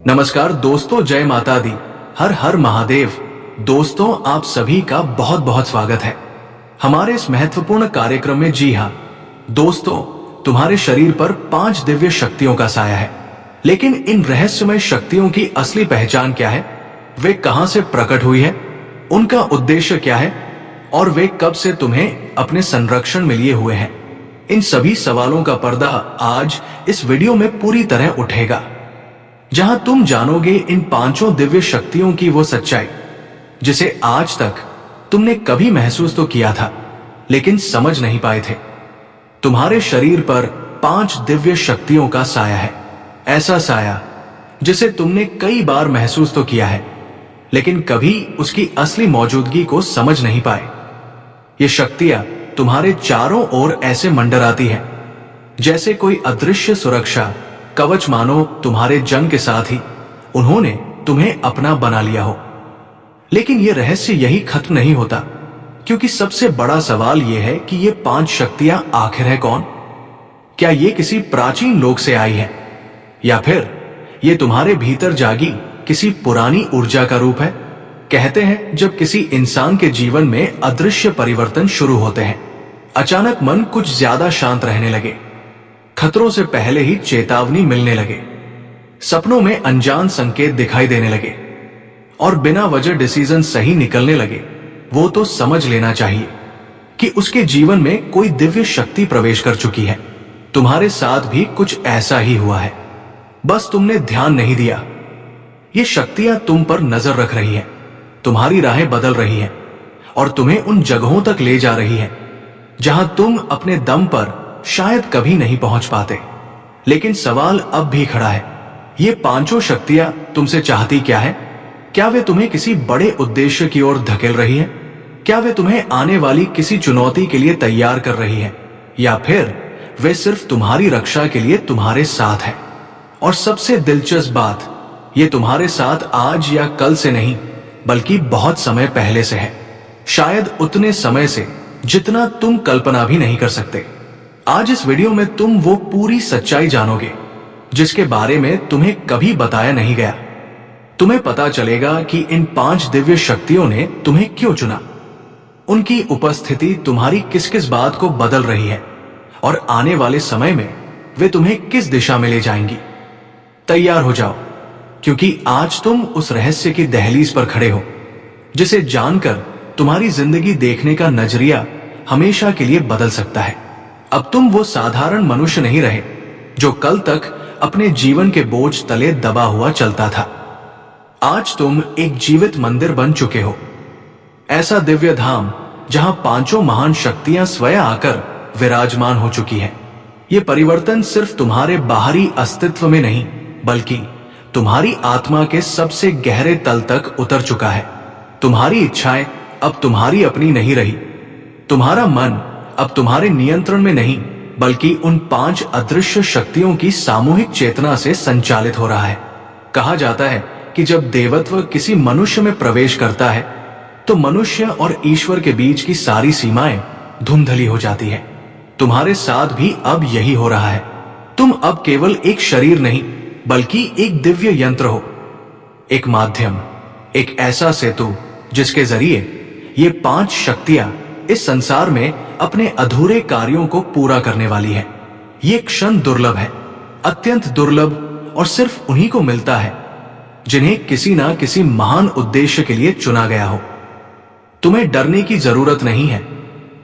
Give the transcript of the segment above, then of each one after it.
नमस्कार दोस्तों, जय माता दी, हर हर महादेव। दोस्तों, आप सभी का बहुत बहुत स्वागत है हमारे इस महत्वपूर्ण कार्यक्रम में। जी हाँ दोस्तों, तुम्हारे शरीर पर 5 दिव्य शक्तियों का साया है, लेकिन इन रहस्यमय शक्तियों की असली पहचान क्या है, वे कहां से प्रकट हुई है, उनका उद्देश्य क्या है और वे कब से तुम्हें अपने संरक्षण में लिए हुए हैं, इन सभी सवालों का पर्दा आज इस वीडियो में पूरी तरह उठेगा, जहां तुम जानोगे इन 5 दिव्य शक्तियों की वो सच्चाई जिसे आज तक तुमने कभी महसूस तो किया था लेकिन समझ नहीं पाए थे। तुम्हारे शरीर पर 5 दिव्य शक्तियों का साया है, ऐसा साया जिसे तुमने कई बार महसूस तो किया है लेकिन कभी उसकी असली मौजूदगी को समझ नहीं पाए। ये शक्तियां तुम्हारे चारों ओर ऐसे मंडराती हैं जैसे कोई अदृश्य सुरक्षा कवच, मानो तुम्हारे जंग के साथ ही उन्होंने तुम्हें अपना बना लिया हो। लेकिन यह रहस्य यही खत्म नहीं होता, क्योंकि सबसे बड़ा सवाल यह है कि ये 5 शक्तियां आखिर है कौन? क्या ये किसी प्राचीन लोक से आई है या फिर ये तुम्हारे भीतर जागी किसी पुरानी ऊर्जा का रूप है? कहते हैं जब किसी इंसान के जीवन में अदृश्य परिवर्तन शुरू होते हैं, अचानक मन कुछ ज्यादा शांत रहने लगे, खतरों से पहले ही चेतावनी मिलने लगे, सपनों में अनजान संकेत दिखाई देने लगे और बिना वजह डिसीजन सही निकलने लगे, वो तो समझ लेना चाहिए कि उसके जीवन में कोई दिव्य शक्ति प्रवेश कर चुकी है। तुम्हारे साथ भी कुछ ऐसा ही हुआ है, बस तुमने ध्यान नहीं दिया। ये शक्तियां तुम पर नजर रख रही हैं, तुम्हारी राहें बदल रही हैं और तुम्हें उन जगहों तक ले जा रही हैं जहां तुम अपने दम पर शायद कभी नहीं पहुंच पाते। लेकिन सवाल अब भी खड़ा है, ये 5 शक्तियां तुमसे चाहती क्या है? क्या वे तुम्हें किसी बड़े उद्देश्य की ओर धकेल रही हैं? क्या वे तुम्हें आने वाली किसी चुनौती के लिए तैयार कर रही हैं? या फिर वे सिर्फ तुम्हारी रक्षा के लिए तुम्हारे साथ है? और सबसे दिलचस्प बात, ये तुम्हारे साथ आज या कल से नहीं बल्कि बहुत समय पहले से है, शायद उतने समय से जितना तुम कल्पना भी नहीं कर सकते। आज इस वीडियो में तुम वो पूरी सच्चाई जानोगे जिसके बारे में तुम्हें कभी बताया नहीं गया। तुम्हें पता चलेगा कि इन 5 दिव्य शक्तियों ने तुम्हें क्यों चुना, उनकी उपस्थिति तुम्हारी किस किस बात को बदल रही है और आने वाले समय में वे तुम्हें किस दिशा में ले जाएंगी। तैयार हो जाओ, क्योंकि आज तुम उस रहस्य की दहलीज पर खड़े हो जिसे जानकर तुम्हारी जिंदगी देखने का नजरिया हमेशा के लिए बदल सकता है। अब तुम वो साधारण मनुष्य नहीं रहे जो कल तक अपने जीवन के बोझ तले दबा हुआ चलता था। आज तुम एक जीवित मंदिर बन चुके हो, ऐसा दिव्य धाम जहां 5 महान शक्तियां स्वयं आकर विराजमान हो चुकी हैं। ये परिवर्तन सिर्फ तुम्हारे बाहरी अस्तित्व में नहीं बल्कि तुम्हारी आत्मा के सबसे गहरे तल तक उतर चुका है। तुम्हारी इच्छाएं अब तुम्हारी अपनी नहीं रही, तुम्हारा मन अब तुम्हारे नियंत्रण में नहीं बल्कि उन 5 अदृश्य शक्तियों की सामूहिक चेतना से संचालित हो रहा है। कहा जाता है कि जब देवत्व किसी मनुष्य में प्रवेश करता है तो मनुष्य और ईश्वर के बीच की सारी सीमाएं धुंधली हो जाती है। तुम्हारे साथ भी अब यही हो रहा है। तुम अब केवल एक शरीर नहीं बल्कि एक दिव्य यंत्र हो, एक माध्यम, एक ऐसा सेतु जिसके जरिए ये 5 शक्तियां इस संसार में अपने अधूरे कार्यों को पूरा करने वाली है। ये क्षण दुर्लभ है, अत्यंत दुर्लभ, और सिर्फ उन्हीं को मिलता है जिन्हें किसी ना किसी महान उद्देश्य के लिए चुना गया हो। तुम्हें डरने की जरूरत नहीं है,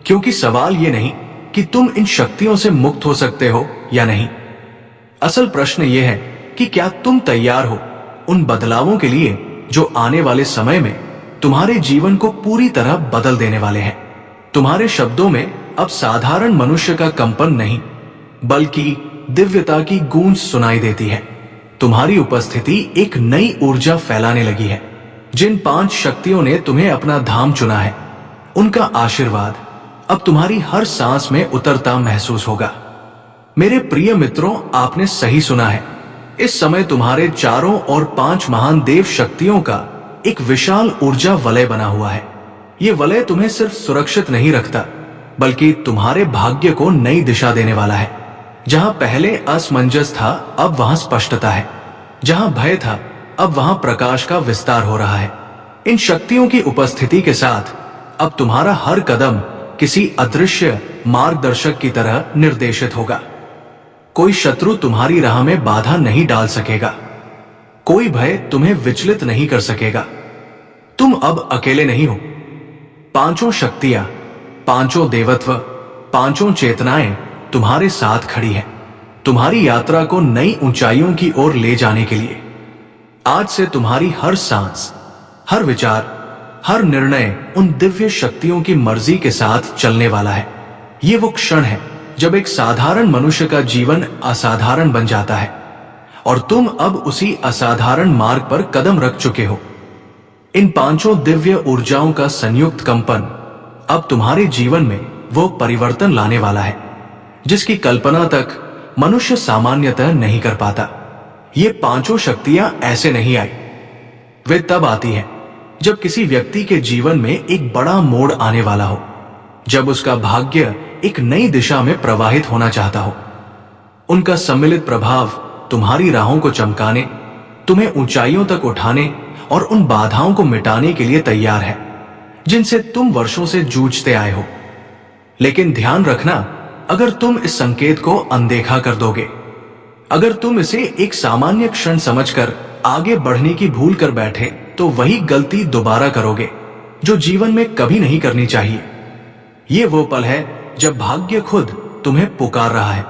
क्योंकि सवाल ये नहीं कि तुम इन शक्तियों से मुक्त हो सकते हो या नहीं। असल प्रश्न यह है कि क्या तुम तैयार हो उन बदलावों के लिए जो आने वाले समय में तुम्हारे जीवन को पूरी तरह बदल देने वाले हैं। तुम्हारे शब्दों में अब साधारण मनुष्य का कंपन नहीं बल्कि दिव्यता की गूंज सुनाई देती है। तुम्हारी उपस्थिति एक नई ऊर्जा फैलाने लगी है। जिन 5 शक्तियों ने तुम्हें अपना धाम चुना है, उनका आशीर्वाद अब तुम्हारी हर सांस में उतरता महसूस होगा। मेरे प्रिय मित्रों, आपने सही सुना है। इस समय तुम्हारे चारों ओर 5 महान देव शक्तियों का एक विशाल ऊर्जा वलय बना हुआ है। ये वलय तुम्हें सिर्फ सुरक्षित नहीं रखता बल्कि तुम्हारे भाग्य को नई दिशा देने वाला है। जहां पहले असमंजस था अब वहां स्पष्टता है, जहां भय था अब वहां प्रकाश का विस्तार हो रहा है। इन शक्तियों की उपस्थिति के साथ अब तुम्हारा हर कदम किसी अदृश्य मार्गदर्शक की तरह निर्देशित होगा। कोई शत्रु तुम्हारी राह में बाधा नहीं डाल सकेगा, कोई भय तुम्हें विचलित नहीं कर सकेगा। तुम अब अकेले नहीं हो। पांचों शक्तियां, पांचों देवत्व, पांचों चेतनाएं तुम्हारे साथ खड़ी हैं, तुम्हारी यात्रा को नई ऊंचाइयों की ओर ले जाने के लिए। आज से तुम्हारी हर सांस, हर विचार, हर निर्णय उन दिव्य शक्तियों की मर्जी के साथ चलने वाला है। ये वो क्षण है जब एक साधारण मनुष्य का जीवन असाधारण बन जाता है और तुम अब उसी असाधारण मार्ग पर कदम रख चुके हो। इन पांचों दिव्य ऊर्जाओं का संयुक्त कंपन अब तुम्हारे जीवन में वो परिवर्तन लाने वाला है जिसकी कल्पना तक मनुष्य सामान्यतः नहीं कर पाता। ये पांचों शक्तियां ऐसे नहीं आई, वे तब आती हैं जब किसी व्यक्ति के जीवन में एक बड़ा मोड़ आने वाला हो, जब उसका भाग्य एक नई दिशा में प्रवाहित होना चाहता हो। उनका सम्मिलित प्रभाव तुम्हारी राहों को चमकाने, तुम्हें ऊंचाइयों तक उठाने और उन बाधाओं को मिटाने के लिए तैयार है जिनसे तुम वर्षों से जूझते आए हो। लेकिन ध्यान रखना, अगर तुम इस संकेत को अनदेखा कर दोगे, अगर तुम इसे एक सामान्य क्षण समझकर आगे बढ़ने की भूल कर बैठे, तो वही गलती दोबारा करोगे जो जीवन में कभी नहीं करनी चाहिए। ये वो पल है जब भाग्य खुद तुम्हें पुकार रहा है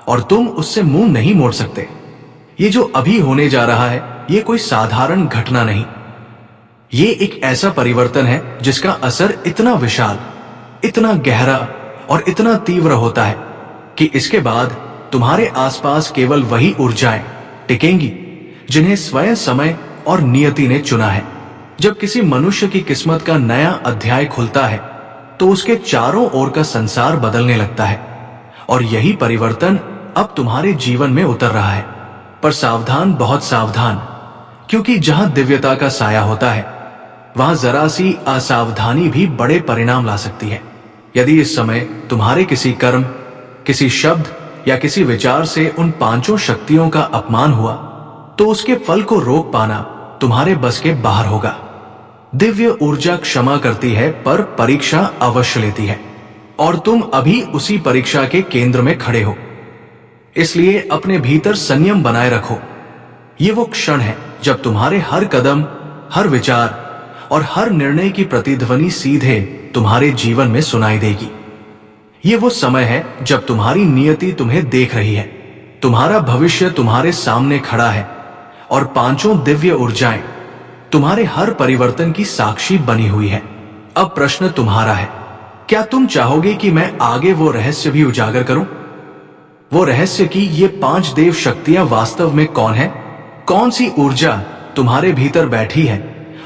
और तुम उससे मुंह नहीं मोड़ सकते। ये जो अभी होने जा रहा है, ये कोई साधारण घटना नहीं। ये एक ऐसा परिवर्तन है जिसका असर इतना विशाल, इतना गहरा और इतना तीव्र होता है कि इसके बाद तुम्हारे आसपास केवल वही ऊर्जाएं टिकेंगी जिन्हें स्वयं समय और नियति ने चुना है। जब किसी मनुष्य की किस्मत का नया अध्याय खुलता है तो उसके चारों ओर का संसार बदलने लगता है और यही परिवर्तन अब तुम्हारे जीवन में उतर रहा है। पर सावधान, बहुत सावधान, क्योंकि जहां दिव्यता का साया होता है वहां जरा सी असावधानी भी बड़े परिणाम ला सकती है। यदि इस समय तुम्हारे किसी कर्म, किसी शब्द या किसी विचार से उन पांचों शक्तियों का अपमान हुआ, तो उसके फल को रोक पाना तुम्हारे बस के बाहर होगा। दिव्य ऊर्जा क्षमा करती है पर परीक्षा अवश्य लेती है और तुम अभी उसी परीक्षा के केंद्र में खड़े हो। इसलिए अपने भीतर संयम बनाए रखो। ये वो क्षण है जब तुम्हारे हर कदम, हर विचार और हर निर्णय की प्रतिध्वनि सीधे तुम्हारे जीवन में सुनाई देगी। ये वो समय है जब तुम्हारी नियति तुम्हें देख रही है, तुम्हारा भविष्य तुम्हारे सामने खड़ा है और पांचों दिव्य ऊर्जाएं तुम्हारे हर परिवर्तन की साक्षी बनी हुई है। अब प्रश्न तुम्हारा है, क्या तुम चाहोगे कि मैं आगे वो रहस्य भी उजागर करूं? वो रहस्य कि ये पांच देव शक्तियां वास्तव में कौन है, कौन सी ऊर्जा तुम्हारे भीतर बैठी है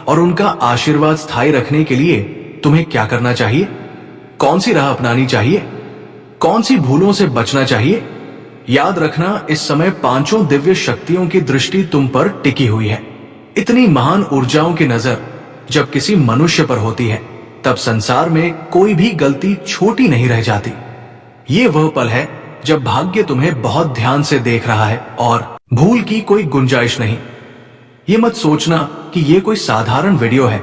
और उनका आशीर्वाद स्थायी रखने के लिए तुम्हें क्या करना चाहिए, कौन सी राह अपनानी चाहिए, कौन सी भूलों से बचना चाहिए। याद रखना, इस समय पांचों दिव्य शक्तियों की दृष्टि तुम पर टिकी हुई है। इतनी महान ऊर्जाओं की नजर जब किसी मनुष्य पर होती है, तब संसार में कोई भी गलती छोटी नहीं रह जाती। ये वह पल है जब भाग्य तुम्हें बहुत ध्यान से देख रहा है और भूल की कोई गुंजाइश नहीं। ये मत सोचना कि ये कोई साधारण वीडियो है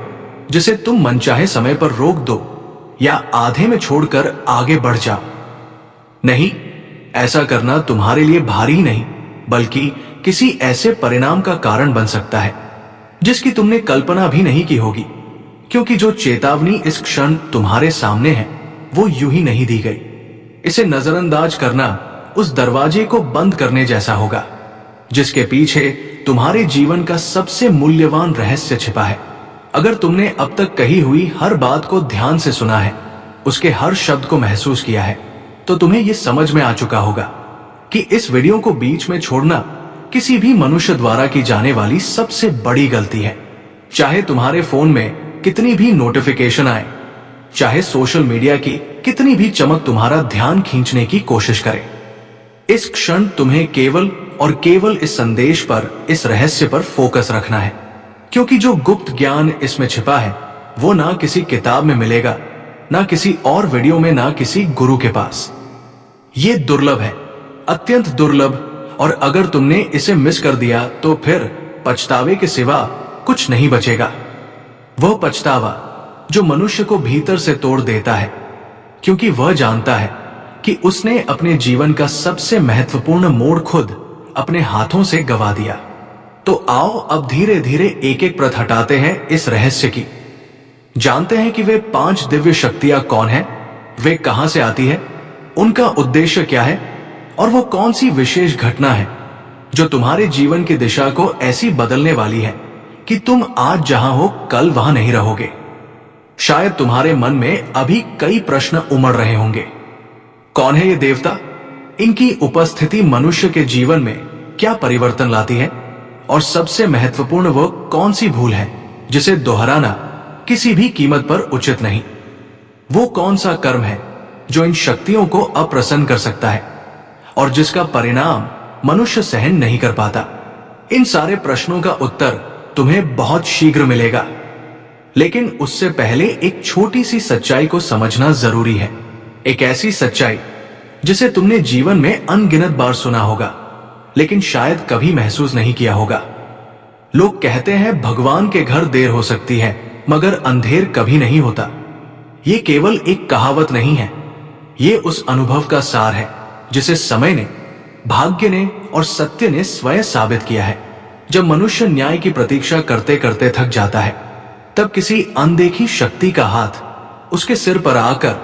जिसे तुम मनचाहे समय पर रोक दो या आधे में छोड़कर आगे बढ़ जाओ। नहीं, ऐसा करना तुम्हारे लिए भारी नहीं, बल्कि किसी ऐसे परिणाम का कारण बन सकता है जिसकी तुमने कल्पना भी नहीं की होगी, क्योंकि जो चेतावनी इस क्षण तुम्हारे सामने है वो यूं ही नहीं दी गई। इसे नजरअंदाज करना उस दरवाजे को बंद करने जैसा होगा जिसके पीछे तुम्हारे जीवन का सबसे मूल्यवान रहस्य छिपा है। अगर तुमने अब तक कही हुई हर बात को ध्यान से सुना है, उसके हर शब्द को महसूस किया है, तो तुम्हें यह समझ में आ चुका होगा कि इस वीडियो को बीच में छोड़ना किसी भी मनुष्य द्वारा की जाने वाली सबसे बड़ी गलती है। चाहे तुम्हारे फोन में कितनी भी नोटिफिकेशन आए, चाहे सोशल मीडिया की कितनी भी चमक तुम्हारा ध्यान खींचने की कोशिश करे, इस क्षण तुम्हें केवल और केवल इस संदेश पर, इस रहस्य पर फोकस रखना है, क्योंकि जो गुप्त ज्ञान इसमें छिपा है वो ना किसी किताब में मिलेगा, ना किसी और वीडियो में, ना किसी गुरु के पास। ये दुर्लभ है, अत्यंत दुर्लभ, और अगर तुमने इसे मिस कर दिया तो फिर पछतावे के सिवा कुछ नहीं बचेगा। वह पछतावा जो मनुष्य को भीतर से तोड़ देता है, क्योंकि वह जानता है कि उसने अपने जीवन का सबसे महत्वपूर्ण मोड़ खुद अपने हाथों से गवा दिया। तो आओ अब धीरे धीरे एक एक प्रत हटाते हैं इस रहस्य की। जानते हैं कि वे 5 दिव्य शक्तियां कौन हैं, वे कहां से आती है, उनका उद्देश्य क्या है, और वो कौन सी विशेष घटना है जो तुम्हारे जीवन की दिशा को ऐसी बदलने वाली है कि तुम आज जहां हो कल वहां नहीं रहोगे। शायद तुम्हारे मन में अभी कई प्रश्न उमड़ रहे होंगे। कौन है ये देवता? इनकी उपस्थिति मनुष्य के जीवन में क्या परिवर्तन लाती है? और सबसे महत्वपूर्ण वो कौन सी भूल है जिसे दोहराना किसी भी कीमत पर उचित नहीं? वो कौन सा कर्म है जो इन शक्तियों को अप्रसन्न कर सकता है और जिसका परिणाम मनुष्य सहन नहीं कर पाता? इन सारे प्रश्नों का उत्तर तुम्हें बहुत शीघ्र मिलेगा, लेकिन उससे पहले एक छोटी सी सच्चाई को समझना जरूरी है। एक ऐसी सच्चाई जिसे तुमने जीवन में अनगिनत बार सुना होगा, लेकिन शायद कभी महसूस नहीं किया होगा। लोग कहते हैं भगवान के घर देर हो सकती है मगर अंधेर कभी नहीं होता। ये केवल एक कहावत नहीं है, ये उस अनुभव का सार है जिसे समय ने, भाग्य ने और सत्य ने स्वयं साबित किया है। जब मनुष्य न्याय की प्रतीक्षा करते करते थक जाता है, तब किसी अनदेखी शक्ति का हाथ उसके सिर पर आकर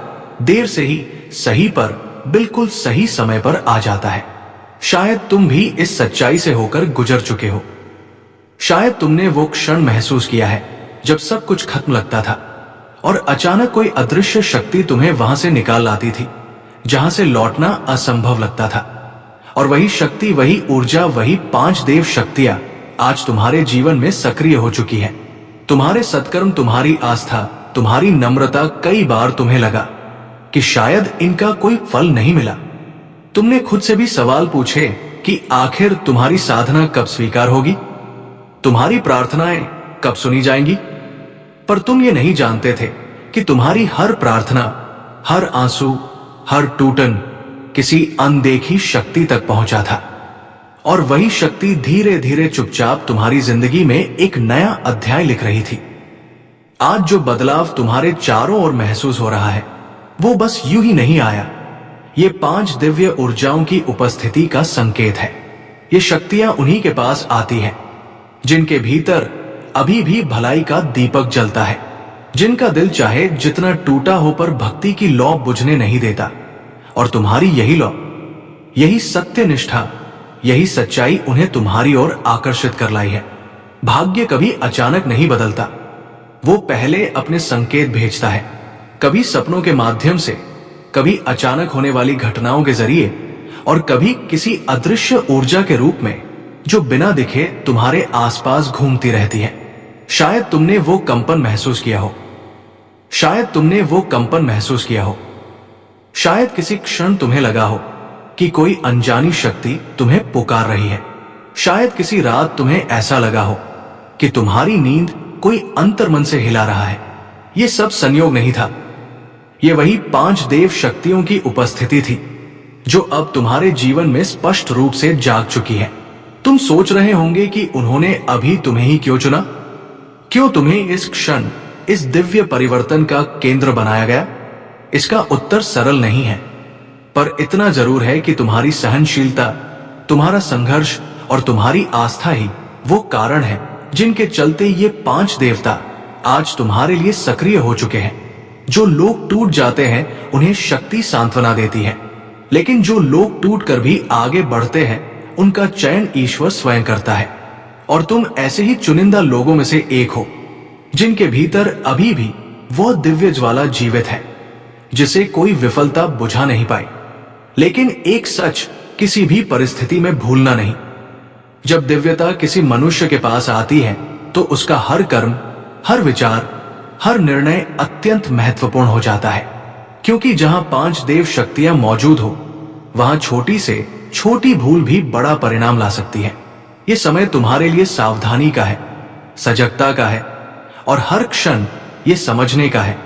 देर से ही सही पर बिल्कुल सही समय पर आ जाता है। शायद तुम भी इस सच्चाई से होकर गुजर चुके हो। शायद तुमने वो क्षण महसूस किया है जब सब कुछ खत्म लगता था और अचानक कोई अदृश्य शक्ति तुम्हें वहां से निकाल लाती थी जहां से लौटना असंभव लगता था। और वही शक्ति, वही ऊर्जा, वही 5 देव शक्तियां आज तुम्हारे जीवन में सक्रिय हो चुकी है। तुम्हारे सत्कर्म, तुम्हारी आस्था, तुम्हारी नम्रता, कई बार तुम्हें लगा कि शायद इनका कोई फल नहीं मिला। तुमने खुद से भी सवाल पूछे कि आखिर तुम्हारी साधना कब स्वीकार होगी, तुम्हारी प्रार्थनाएं कब सुनी जाएंगी। पर तुम ये नहीं जानते थे कि तुम्हारी हर प्रार्थना, हर आंसू, हर टूटन किसी अनदेखी शक्ति तक पहुंचा था। और वही शक्ति धीरे धीरे चुपचाप तुम्हारी जिंदगी में एक नया अध्याय लिख रही थी। आज जो बदलाव तुम्हारे चारों ओर महसूस हो रहा है, वो बस यूं ही नहीं आया। ये 5 दिव्य ऊर्जाओं की उपस्थिति का संकेत है। ये शक्तियां उन्हीं के पास आती हैं जिनके भीतर अभी भी भलाई का दीपक जलता है, जिनका दिल चाहे जितना टूटा हो पर भक्ति की लौ बुझने नहीं देता। और तुम्हारी यही लौ, यही सत्य निष्ठा, यही सच्चाई उन्हें तुम्हारी ओर आकर्षित कर लाई है। भाग्य कभी अचानक नहीं बदलता, वो पहले अपने संकेत भेजता है, कभी सपनों के माध्यम से, कभी अचानक होने वाली घटनाओं के जरिए, और कभी किसी अदृश्य ऊर्जा के रूप में जो बिना दिखे तुम्हारे आसपास घूमती रहती है। शायद तुमने वो कंपन महसूस किया हो, शायद तुमने वो कंपन महसूस किया हो। शायद किसी क्षण तुम्हें लगा हो कि कोई अनजानी शक्ति तुम्हें पुकार रही है। शायद किसी रात तुम्हें ऐसा लगा हो कि तुम्हारी नींद कोई अंतर्मन से हिला रहा है। ये सब संयोग नहीं था, ये वही 5 देव शक्तियों की उपस्थिति थी जो अब तुम्हारे जीवन में स्पष्ट रूप से जाग चुकी है। तुम सोच रहे होंगे कि उन्होंने अभी तुम्हें ही क्यों चुना, क्यों तुम्हें इस क्षण इस दिव्य परिवर्तन का केंद्र बनाया गया। इसका उत्तर सरल नहीं है, पर इतना जरूर है कि तुम्हारी सहनशीलता, तुम्हारा संघर्ष और तुम्हारी आस्था ही वो कारण है जिनके चलते ये 5 देवता आज तुम्हारे लिए सक्रिय हो चुके हैं। जो लोग टूट जाते हैं उन्हें शक्ति सांत्वना देती है, लेकिन जो लोग टूट कर भी आगे बढ़ते हैं उनका चयन ईश्वर स्वयं करता है। और तुम ऐसे ही चुनिंदा लोगों में से एक हो जिनके भीतर अभी भी वह दिव्य ज्वाला जीवित है जिसे कोई विफलता बुझा नहीं पाई। लेकिन एक सच किसी भी परिस्थिति में भूलना नहीं, जब दिव्यता किसी मनुष्य के पास आती है तो उसका हर कर्म, हर विचार, हर निर्णय अत्यंत महत्वपूर्ण हो जाता है। क्योंकि जहां 5 देव शक्तियां मौजूद हो, वहां छोटी से छोटी भूल भी बड़ा परिणाम ला सकती है। ये समय तुम्हारे लिए सावधानी का है, सजगता का है और हर क्षण ये समझने का है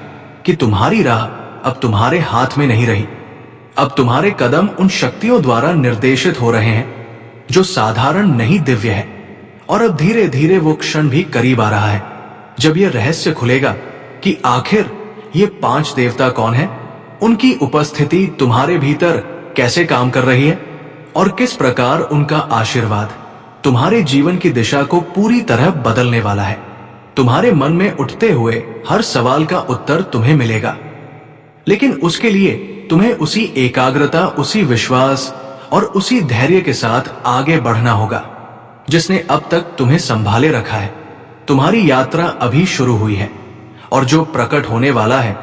कि तुम्हारी राह अब तुम्हारे हाथ में नहीं रही। अब तुम्हारे कदम उन शक्तियों द्वारा निर्देशित हो रहे हैं जो साधारण नहीं, दिव्य है। और अब धीरे धीरे वो क्षण भी करीब आ रहा है जब यह रहस्य खुलेगा कि आखिर ये 5 देवता कौन हैं, उनकी उपस्थिति तुम्हारे भीतर कैसे काम कर रही है और किस प्रकार उनका आशीर्वाद तुम्हारे जीवन की दिशा को पूरी तरह बदलने वाला है। तुम्हारे मन में उठते हुए हर सवाल का उत्तर तुम्हें मिलेगा, लेकिन उसके लिए तुम्हें उसी एकाग्रता, उसी विश्वास और उसी धैर्य के साथ आगे बढ़ना होगा जिसने अब तक तुम्हें संभाले रखा है। तुम्हारी यात्रा अभी शुरू हुई है और जो प्रकट होने वाला है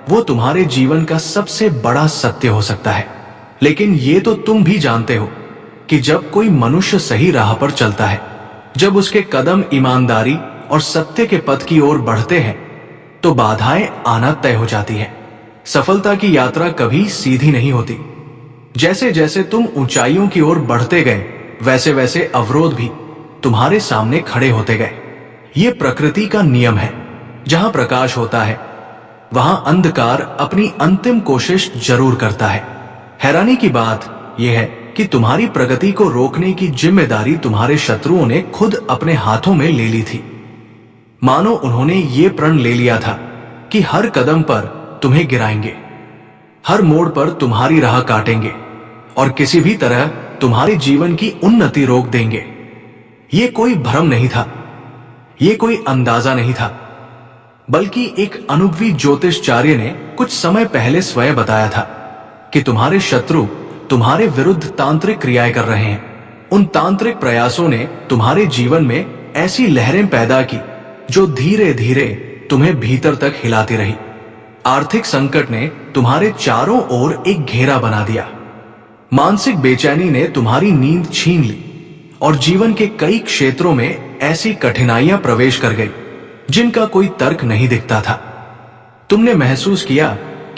वो तुम्हारे जीवन का सबसे बड़ा सत्य हो सकता है। लेकिन ये तो तुम भी जानते हो कि जब कोई मनुष्य सही राह पर चलता है, जब उसके कदम ईमानदारी और सत्य के पथ की ओर बढ़ते हैं, तो बाधाएं आना तय हो जाती है। सफलता की यात्रा कभी सीधी नहीं होती। जैसे जैसे तुम ऊंचाइयों की ओर बढ़ते गए, वैसे वैसे अवरोध भी तुम्हारे सामने खड़े होते गए। ये प्रकृति का नियम है। जहां प्रकाश होता है वहां अंधकार अपनी अंतिम कोशिश जरूर करता है। हैरानी की बात यह है कि तुम्हारी प्रगति को रोकने की जिम्मेदारी तुम्हारे शत्रुओं ने खुद अपने हाथों में ले ली थी। मानो उन्होंने ये प्रण ले लिया था कि हर कदम पर तुम्हें गिराएंगे, हर मोड़ पर तुम्हारी राह काटेंगे और किसी भी तरह तुम्हारे जीवन की उन्नति रोक देंगे। ये कोई भ्रम नहीं था, ये कोई अंदाजा नहीं था, बल्कि एक अनुभवी ज्योतिषचार्य ने कुछ समय पहले स्वयं बताया था कि तुम्हारे शत्रु तुम्हारे विरुद्ध तांत्रिक क्रियाएं कर रहे हैं। उन तांत्रिक प्रयासों ने तुम्हारे जीवन में ऐसी लहरें पैदा की जो धीरे धीरे तुम्हें भीतर तक हिलाती रही। आर्थिक संकट ने तुम्हारे चारों ओर एक घेरा बना दिया। मानसिक बेचैनी ने तुम्हारी नींद छीन ली और जीवन के कई क्षेत्रों में ऐसी कठिनाइयां प्रवेश कर गई जिनका कोई तर्क नहीं दिखता था। तुमने महसूस किया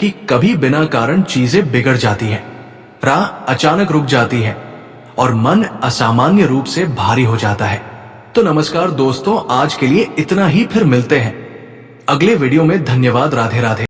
कि कभी बिना कारण चीजें बिगड़ जाती हैं, राह अचानक रुक जाती है और मन असामान्य रूप से भारी हो जाता है। तो नमस्कार दोस्तों, आज के लिए इतना ही। फिर मिलते हैं अगले वीडियो में। धन्यवाद। राधे राधे।